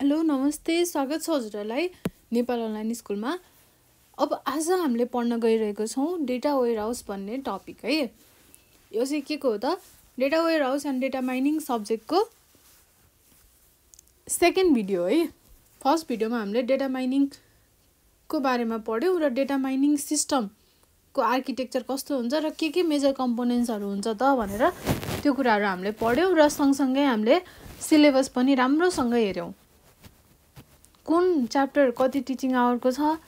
Hello नमस्ते, स्वागत छ हजुरहरूलाई नेपाल अनलाइन स्कुलमा। अब आज हामीले पढ्न गइरहेको छौँ डेटा वेयर हाउस भन्ने टपिक है। यो चाहिँ के को हो त, data warehouse and data mining सब्जेक्टको सेकेन्ड भिडियो है। फर्स्ट भिडियोमा हामीले डेटा माइनिङको बारेमा पढ्यौँ र डेटा माइनिङ सिस्टमको आर्किटेक्चर कस्तो हुन्छ र के मेजर कम्पोनेन्ट्सहरू हुन्छ त भनेर त्यो कुराहरू हामीले पढ्यौँ र सँगसँगै हामीले सिलेबस पनि राम्रोसँग हेऱ्यौँ। कुन च्याप्टर कति टिचिङ आवरको छ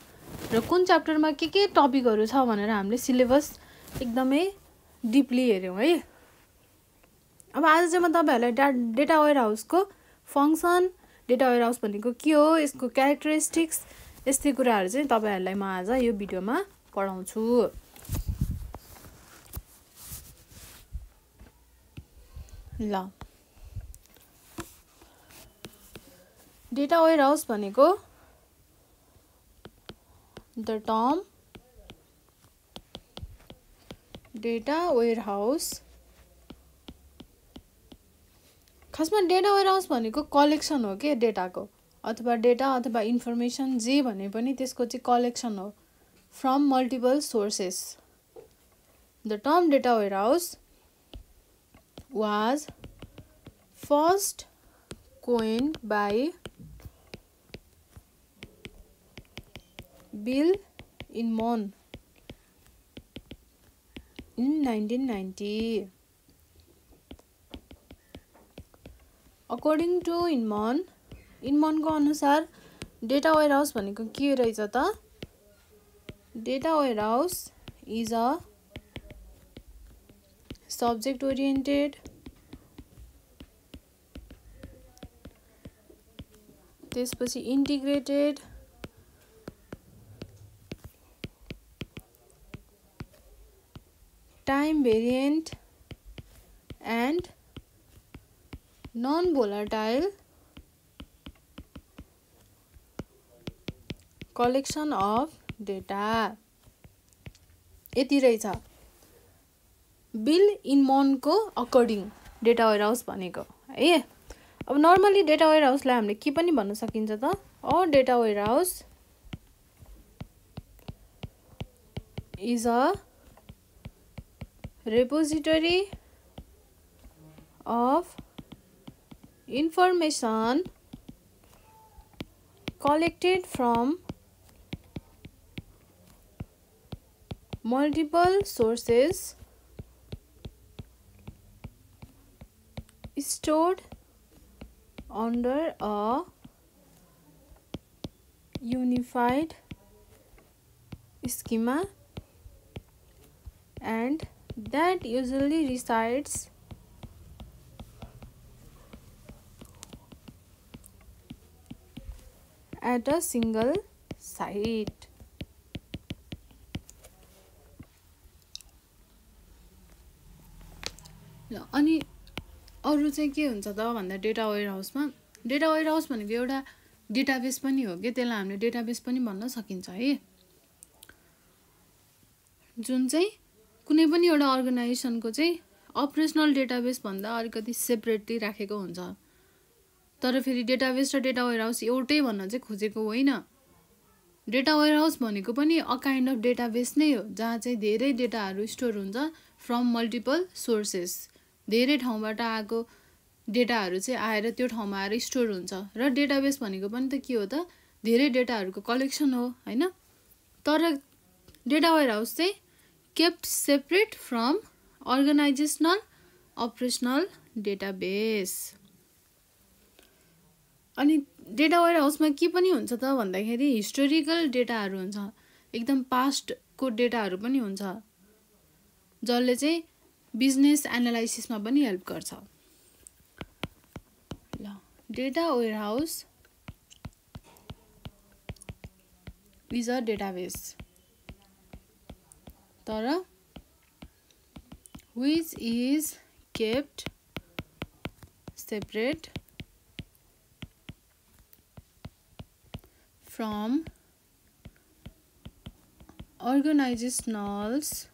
र कुन च्याप्टरमा के टपिकहरू छ भनेर हामीले सिलेबस एकदमै डिपली हेऱ्यौँ है। अब आज चाहिँ म तपाईँहरूलाई डेटा वेयर हाउसको फङ्सन, डेटा वेयर हाउस भनेको के हो, यसको क्यारेक्टरिस्टिक्स, यस्तै कुराहरू चाहिँ तपाईँहरूलाई म आज यो भिडियोमा पढाउँछु। ल, डेटा वेयर हाउस भनेको the term data warehouse, खासमा डेटा वेयर हाउस भनेको कलेक्सन हो के डेटाको, अथवा डेटा अथवा इन्फर्मेसन जे भने पनि त्यसको चाहिँ कलेक्सन हो from multiple sources. The term data warehouse was first coined by Bill Inman in 1990. According to Inman को अनुसार डेटा वेयर हाउस भनेको के रहेछ त? Data warehouse is a subject oriented, त्यसपछि integrated, time variant and non-volatile collection of data। यति रहेछ Bill इनमनको अकर्डिङ डेटा वेयर हाउस भनेको है। अब नर्मली डेटा वेयर हाउसलाई हामीले के पनि भन्न सकिन्छ त? Data warehouse is a repository of information collected from multiple sources stored under a unified schema and that usually resides at a single site। ल, अनि अरू चाहिँ के हुन्छ त भन्दा डेटा वेयर हाउसमा, डेटा वेयर हाउस भनेको एउटा डेटाबेस पनि हो कि, त्यसलाई हामीले डेटाबेस पनि भन्न सकिन्छ है, जुन चाहिँ कुनै पनि एउटा अर्गनाइजेसनको चाहिँ अपरेसनल डेटाबेस भन्दा अलिकति सेपरेटली राखेको हुन्छ। तर फेरि डेटाबेस र डेटा वेयर हाउस एउटै भन्न चाहिँ खोजेको होइन। डेटा वेयर हाउस भनेको पनि अ काइन्ड अफ डेटाबेस नै हो, जहाँ चाहिँ धेरै डेटाहरू स्टोर हुन्छ फ्रम मल्टिपल सोर्सेस, धेरै ठाउँबाट आएको डेटाहरू चाहिँ आएर त्यो ठाउँमा आएर स्टोर हुन्छ। र डेटाबेस भनेको पनि त के हो त, धेरै डेटाहरूको कलेक्सन हो होइन। तर डेटा वेयर हाउस चाहिँ kept separate from organizational operational database। अनि डेटा वेयर हाउसमा के पनि हुन्छ त भन्दाखेरि हिस्टोरिकल डेटाहरू हुन्छ, एकदम पास्टको डेटाहरू पनि हुन्छ, जसले चाहिँ बिजनेस एनालाइसिसमा पनि हेल्प गर्छ। ल, data warehouse is a database, तर which is kept separate from organizational's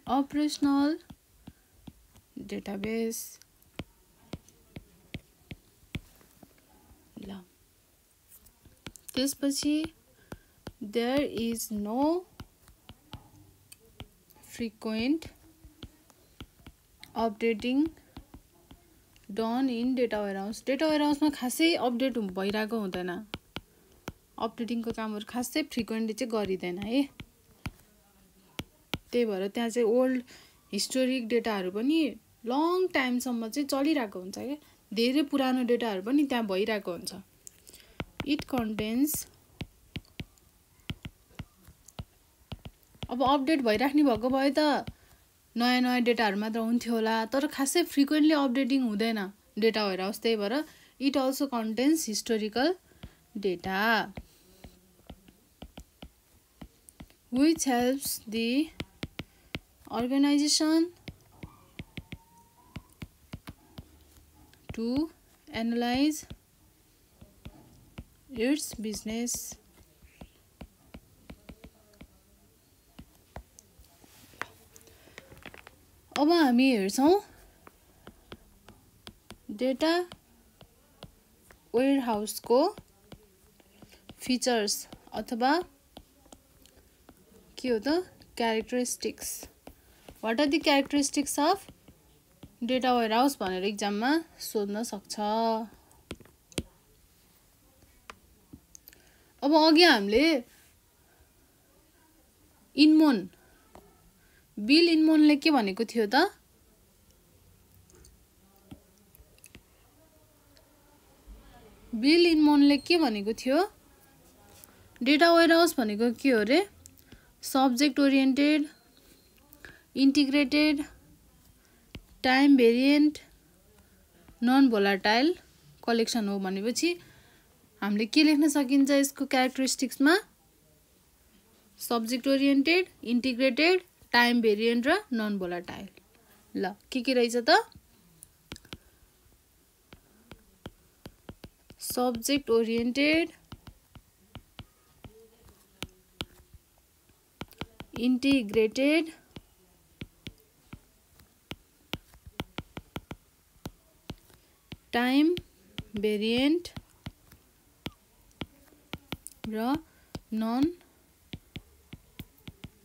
operational database। त्यसपछि there is no frequent updating done in data warehouse. Data वेयरहाउसमा खासै अपडेट भइरहेको हुँदैन, अपडेटिङको कामहरु खासै फ्रिक्वेन्टली चाहिँ गरिदैन है। त्यही भएर त्यहाँ चाहिँ ओल्ड हिस्टोरिक डेटाहरु पनि लङ टाइमसम्म चाहिँ चलिरहेको हुन्छ के, धेरै पुरानो डेटाहरु पनि त्यहाँ भइरहेको हुन्छ। इट कन्टेन्स, अब अपडेट भइराख्ने भएको भए त नयाँ नयाँ डेटाहरु मात्र हुन्थ्यो होला, तर खासै फ्रिक्वेन्टली अपडेटिङ हुँदैन डेटा वेयरहाउस। त्यही भएर it also contents historical data which helps the organization to analyze its business. अब हामी हेर्छौं डेटा वेयरहाउस को फीचर्स अथवा के हो त characteristics. What are the characteristics of data warehouse भनेर एक्जाममा सोध्न सक्छ। अब अघि हामीले इनमोन बिल इनमोनले के भनेको थियो त, बिल इनमोनले के भनेको थियो, डेटा वेयरहाउस भनेको के हो रे, subject oriented, integrated, time variant, non volatile collection हो भनेपछि हामीले के लेख्न सकिन्छ यसको क्यारेक्टरिस्टिक्समा, subject oriented, integrated, time variant र नन भोलाटाइल। ल के रहेछ त, subject oriented, integrated, time variant र नन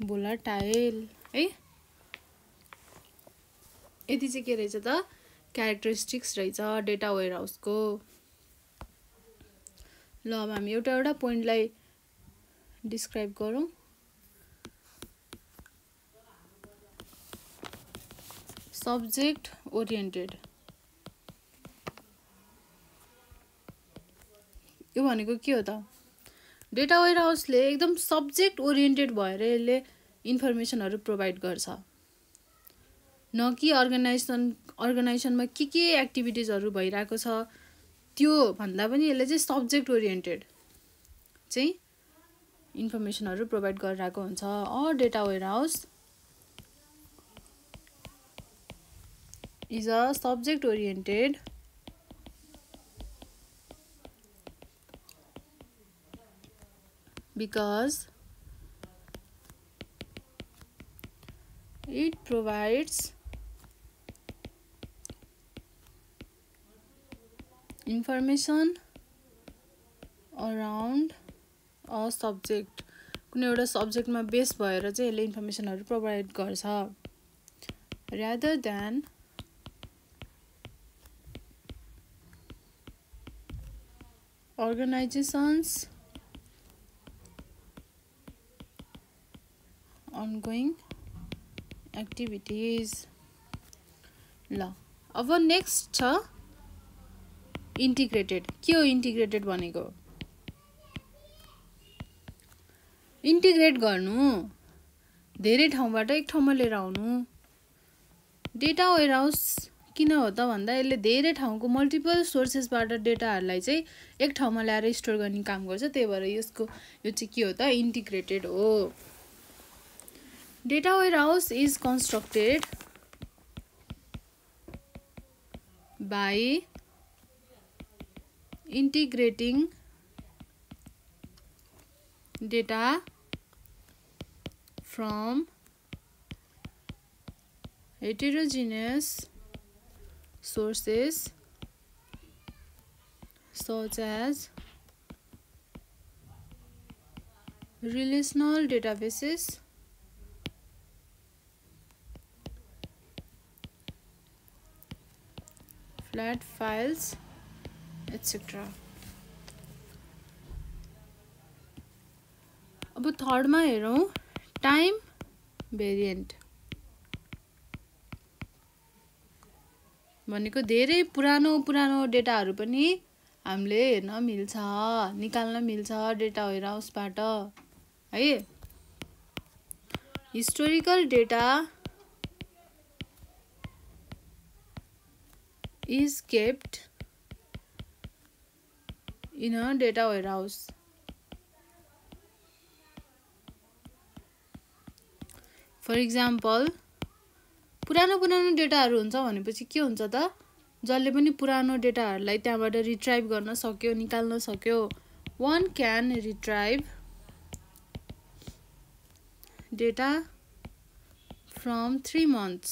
भोलाटाइल है। यति चाहिँ के रहेछ त क्यारेक्टरिस्टिक्स रहेछ डेटा वेयरहाउसको। ल अब हामी एउटा एउटा पोइन्टलाई डिस्क्राइब गरौँ। सब्जेक्ट ओरिएन्टेड, यो भनेको के हो त, डेटा वेयरहाउसले एकदम सब्जेक्ट ओरिएन्टेड भएर यसले इन्फर्मेसनहरु प्रोभाइड गर्छ, न कि अर्गनाइजेसनमा के एक्टिभिटिजहरु भइरहेको छ त्यो भन्दा पनि यसले चाहिँ सब्जेक्ट ओरिएन्टेड चाहिँ इन्फर्मेसनहरु प्रोभाइड गरिरहेको हुन्छ। A data warehouse is a subject oriented because it provides information around a subject। कुनै एउटा सब्जेक्टमा बेस भएर चाहिँ यसले इन्फर्मेसनहरु प्रोभाइड गर्छ, rather than organizations ongoing activities। ल अब नेक्स्ट छ इन्टिग्रेटेड। के हो इन्टिग्रेटेड भनेको, इन्टिग्रेट गर्नु, धेरै ठाउँबाट एक ठाउँमा लिएर आउनु। डेटा वेयरहाउस किन हो त भन्दा यसले धेरै ठाउँको मल्टिपल सोर्सेसबाट डेटाहरुलाई चाहिँ एक ठाउँमा ल्याएर स्टोर गर्ने काम गर्छ। त्यही भएर यसको यो चाहिँ के हो त इन्टिग्रेटेड हो। Data warehouse is constructed by integrating data from heterogeneous sources such as relational databases flat files etc. अब थर्डमा हेरौँ टाइम भेरिएन्ट भनेको धेरै पुरानो डेटाहरू पनि हामीले हेर्न मिल्छ निकाल्न मिल्छ डेटा वेयरहाउसबाट है historical data is kept in a data warehouse. For example, पुरानो डेटाहरू हुन्छ भनेपछि के हुन्छ त जसले पनि पुरानो डेटाहरूलाई त्यहाँबाट रिट्राइभ गर्न सक्यो निकाल्न सक्यो. One can retrieve data from 3 months.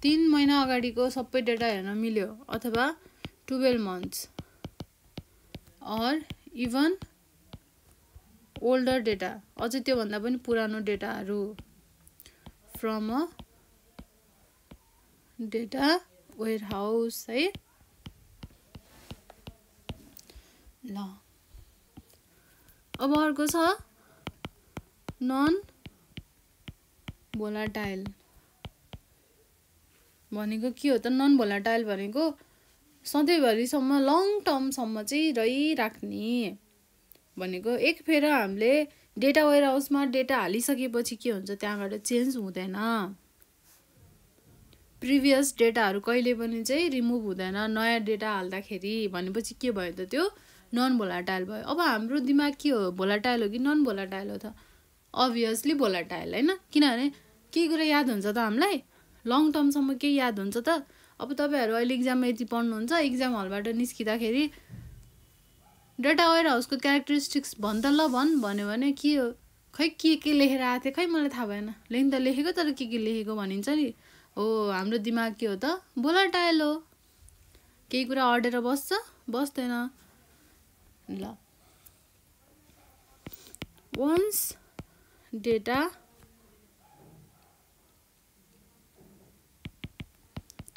3 महिना अगाडिको सबै डेटा हेर्न मिल्यो अथवा 12 months or even older data अझै त्यो भन्दा पनि पुरानो डेटाहरू from a data warehouse है ल अब अर्को छ नन भोलाटाइल भनेको के हो त नन भोलाटाइल भनेको सधैँभरिसम्म लङ टर्मसम्म चाहिँ रहिराख्ने भनेको एक फेर हामीले डेटा वेयरहाउसमा डेटा हालिसकेपछि के हुन्छ त्यहाँबाट चेन्ज हुँदैन प्रिभियस डेटाहरू कहिले पनि चाहिँ रिमुभ हुँदैन नयाँ डेटा हाल्दाखेरि भनेपछि के भयो त त्यो नन भोलाटाइल भयो. अब हाम्रो दिमाग के हो भोलाटाइल हो कि नन भोलाटाइल हो त अभियसली भोलाटाइल हैन किनभने के कुरा याद हुन्छ त हामीलाई लङ टर्मसम्म के याद हुन्छ त अब तपाईहरु अहिले एक्जाममा यति पढ्नुहुन्छ एक्जाम हलबाट निस्किदाखेरि डेटा वेयरहाउसको क्यारेक्टरिस्टिक्स भन् त ल भन्यो भने के हो खै के लेखेर आथे खै मलाई थाहा भएन लेख्न त लेखेको तर के लेखेको भनिन्छ नि हो हाम्रो दिमाग के हो त भोलाटाइल हो केही कुरा अडेर बस्दैन ल once data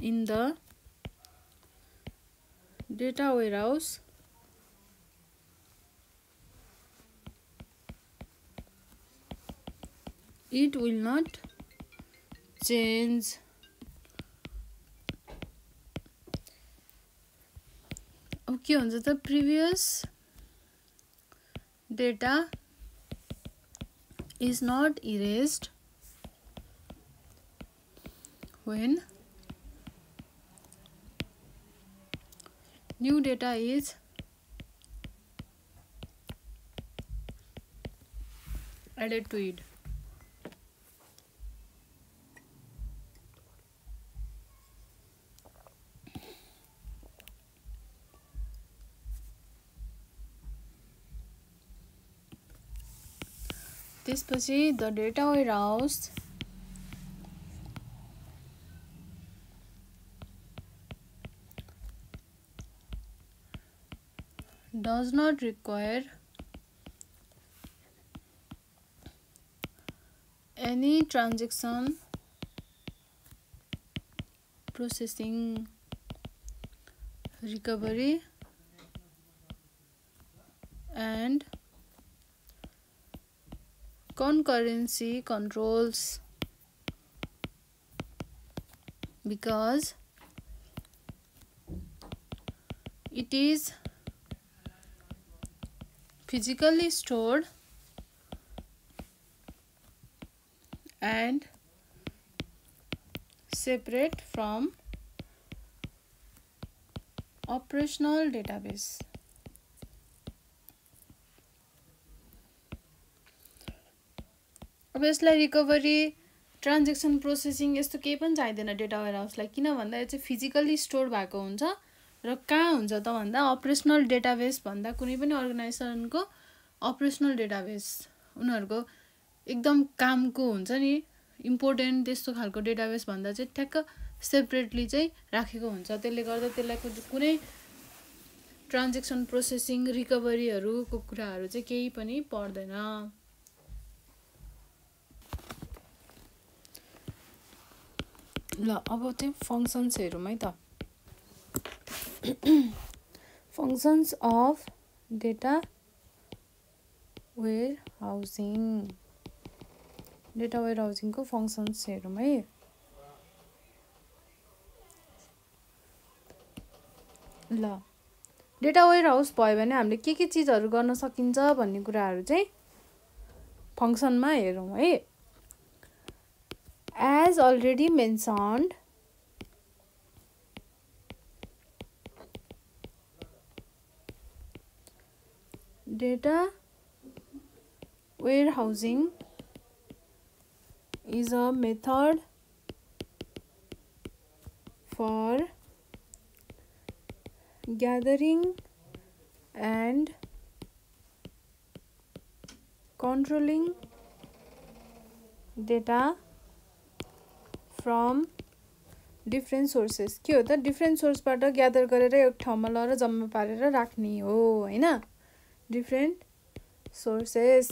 in the data warehouse it will not change. अब के हुन्छ त previous data is not erased when new data is added to it. त्यसपछि the data warehouse does not require any transaction processing, recovery and concurrency controls because it is physically stored and separate from operational database. अब यसलाई recovery transaction processing यस्तो केही पनि चाहिँदैन data वेयरहाउसलाई किन भन्दा यो चाहिँ फिजिकली स्टोर भएको हुन्छ र कहाँ हुन्छ त भन्दा अपरेसनल डेटाबेस भन्दा कुनै पनि अर्गनाइजेसनको अपरेसनल डेटाबेस उनीहरुको एकदम कामको हुन्छ नि इम्पोर्टेन्ट त्यस्तो खालको डेटाबेस भन्दा चाहिँ ठ्याक्क सेपरेटली चाहिँ राखेको हुन्छ त्यसले गर्दा त्यसलाई कुनै ट्रान्जेक्सन प्रोसेसिङ रिकभरीहरूको कुराहरू चाहिँ केही पनि पर्दैन। ल अब चाहिँ फङ्सन्स हेरौँ है त। Functions of data warehousing, data वेयर हाउसिङको फङ्सन्स हेरौँ है। ल डेटा वेयर हाउस भयो भने हामीले के चिजहरू गर्न सकिन्छ भन्ने कुराहरू चाहिँ फङ्सनमा हेरौँ है। As already mentioned, data warehousing is a method for gathering and controlling data from different sources. के हो त, डिफ्रेन्ट सोर्सबाट ग्यादर गरेर एक ठाउँमा लगेर जम्मा पारेर राख्ने हो हैन, डिफ्रेन्ट सोर्सेस।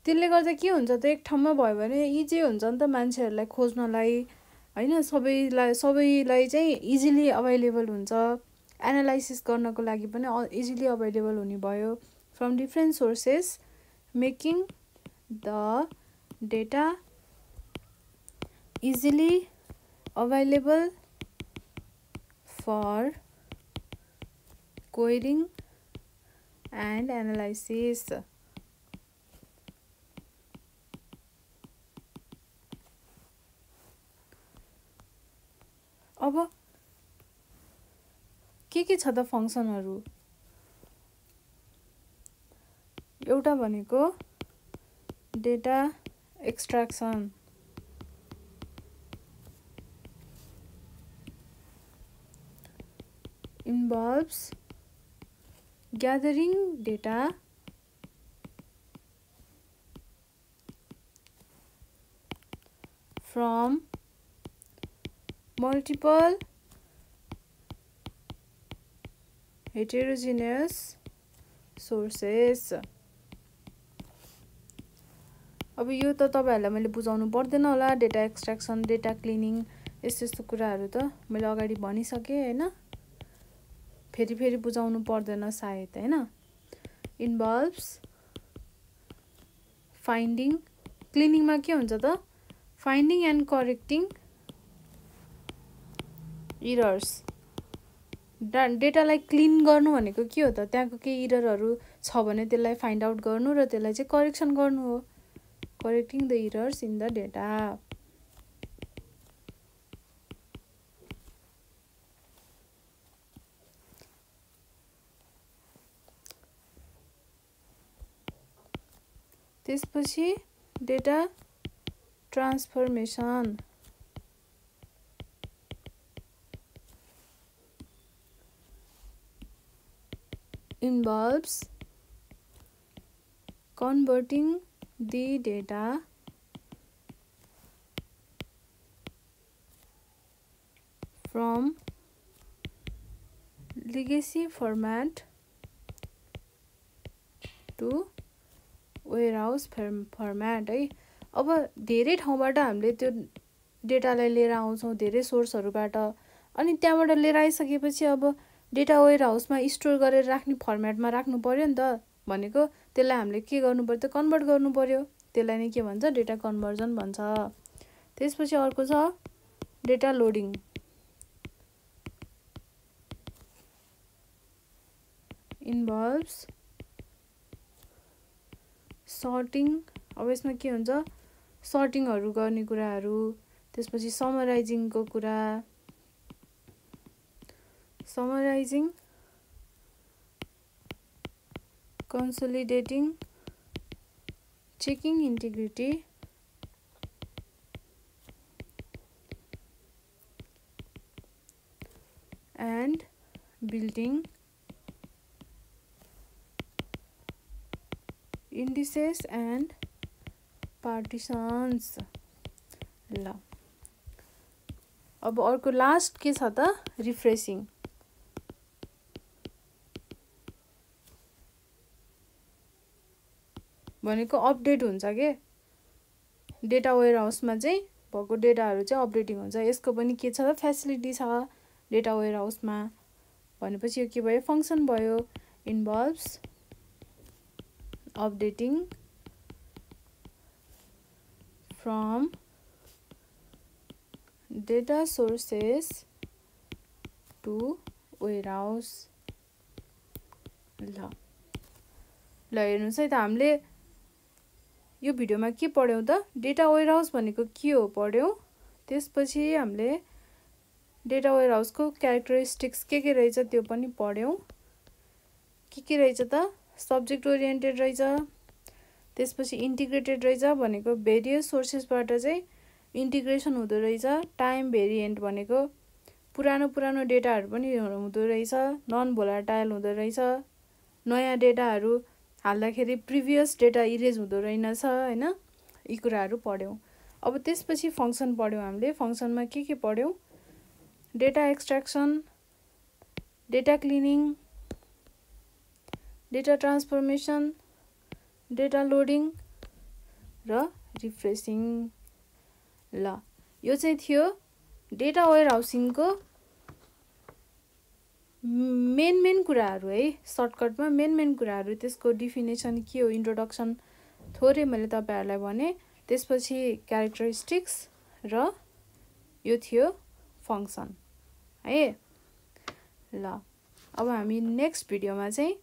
त्यसले गर्दा के हुन्छ त, एक ठाउँमा भयो भने इजी हुन्छ नि त मान्छेहरूलाई खोज्नलाई हैन, सबैलाई चाहिँ इजिली अभाइलेबल हुन्छ, एनालाइसिस गर्नको लागि पनि इजिली अभाइलेबल हुने भयो। From different sources making the data easily available for querying and analysis। अब के छ त फङ्सनहरू, एउटा भनेको data extraction, involves gathering data from multiple heterogeneous sources। अब यो त तपाईहरुलाई मैले बुझाउनु पर्दैन होला, डेटा एक्सट्र्याक्सन, डेटा क्लिनिङ यस्तो कुराहरू त मैले अगाडि भनिसके हैन, फेरि बुझाउनु पर्दैन सायद हैन। इन्भल्भ्स फाइन्डिङ, क्लिनिङमा के हुन्छ त, फाइन्डिङ एन्ड करेक्टिङ इरर्स। डेटालाई क्लिन गर्नु भनेको के हो त, त्यहाँको केही इररहरू छ भने त्यसलाई फाइन्ड आउट गर्नु र त्यसलाई चाहिँ करेक्सन गर्नु हो, correcting the errors in the data. त्यसपछि data transformation, involves converting the data from legacy format to warehouse format है। अब धेरै ठाउँबाट हामीले त्यो डेटालाई लिएर आउँछौँ, धेरै सोर्सहरूबाट, अनि त्यहाँबाट लिएर आइसकेपछि अब डेटा वेयर हाउसमा स्टोर गरेर राख्ने फर्मेटमा राख्नु पर्यो नि त, भनेको त्यसलाई हामीले के गर्नु पर्यो त, कन्भर्ट गर्नु पर्यो, त्यसलाई नै के भन्छ, डेटा कन्भर्जन भन्छ। त्यसपछि अर्को छ डेटा लोडिङ, इन्भल्भ्स सर्टिङ। अब यसमा के हुन्छ, सर्टिङहरू गर्ने कुराहरू, त्यसपछि समराइजिङको कुरा, समराइजिङ, consolidating, checking integrity, and building indices and partitions। ल अब अर्को लास्ट के छ त रिफ्रेसिङ। भनेको अपडेट हुन्छ के, डेटा वेयरहाउसमा चाहिँ भएको डेटाहरू चाहिँ अपडेटिङ हुन्छ। यसको पनि के छ त फेसिलिटी छ डेटा वेयरहाउसमा भनेपछि यो के भयो फङ्सन भयो। Involves updating from data sources to warehouse. ल हेर्नुहोस् है त हामीले यो भिडियोमा के पढ्यौँ त डेटा वेयरहाउस भनेको के हो पढ्यौँ। त्यसपछि हामीले डेटा वेयरहाउसको क्यारेक्टरिस्टिक्स के रहेछ त्यो पनि पढ्यौँ। के रहेछ त सब्जेक्ट ओरिएन्टेड रहेछ, त्यसपछि इन्टिग्रेटेड रहेछ भनेको भेरियस सोर्सेसबाट चाहिँ इन्टिग्रेसन हुँदो रहेछ। टाइम भेरिएन्ट भनेको पुरानो डेटाहरू पनि हुँदो रहेछ, नन भोलाटाइल हुँदो रहेछ, नयाँ डेटाहरू हाल्दाखेरि प्रिभियस डेटा इरेज हुँदो रहेनछ हैन, यी कुराहरू पढ्यौँ। अब त्यसपछि फङ्सन पढ्यौँ हामीले। फङ्सनमा के पढ्यौँ, data extraction, data cleaning, data transformation, data loading र रिफ्रेसिङ। ल यो चाहिँ थियो डेटा वेयरहाउसिङको मेन कुराहरू है। सर्टकटमा मेन कुराहरू, त्यसको डिफिनेसन के हो, इन्ट्रोडक्सन थोरै मैले तपाईहरुलाई भने, त्यसपछि क्यारेक्टरिस्टिक्स र यो थियो फङ्सन है। ल अब हामी नेक्स्ट भिडियोमा चाहिँ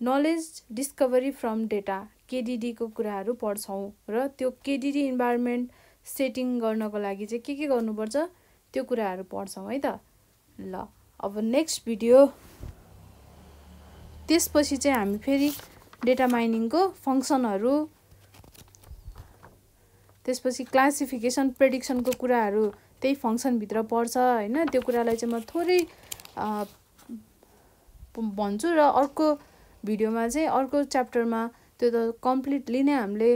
नलेज डिस्कभरी फ्रम डेटा केडिडी को कुराहरू पढ्छौँ र त्यो केडिडी इन्भाइरोमेन्ट सेटिङ गर्नको लागि चाहिँ के गर्नुपर्छ त्यो कुराहरू पढ्छौँ है त। ल अब नेक्स्ट भिडियो त्यसपछि चाहिँ हामी फेरि डेटा माइनिङको फङ्सनहरू, त्यसपछि क्लासिफिकेसन प्रेडिक्सनको कुराहरू त्यही फङ्सनभित्र पर्छ हैन। त्यो कुरालाई चाहिँ म थोरै भन्छु र अर्को भिडियोमा चाहिँ अर्को च्याप्टरमा त्यो त कम्प्लिटली नै हामीले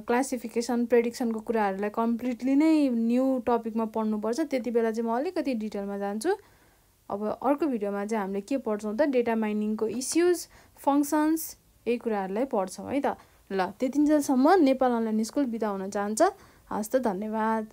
क्लासिफिकेसन प्रेडिक्सनको कुराहरूलाई कम्प्लिटली नै न्यू टपिकमा पढ्नुपर्छ। त्यति बेला चाहिँ म अलिकति डिटेलमा जान्छु। अब अर्को भिडियोमा चाहिँ हामीले के पढ्छौँ त डेटा माइनिङको इस्युज, फङ्सन्स, यही कुराहरूलाई पढ्छौँ है त। ल त्यतिन्जेलसम्म नेपाल अनलाइन स्कुल बिदा हुन चाहन्छ। हस् त, धन्यवाद।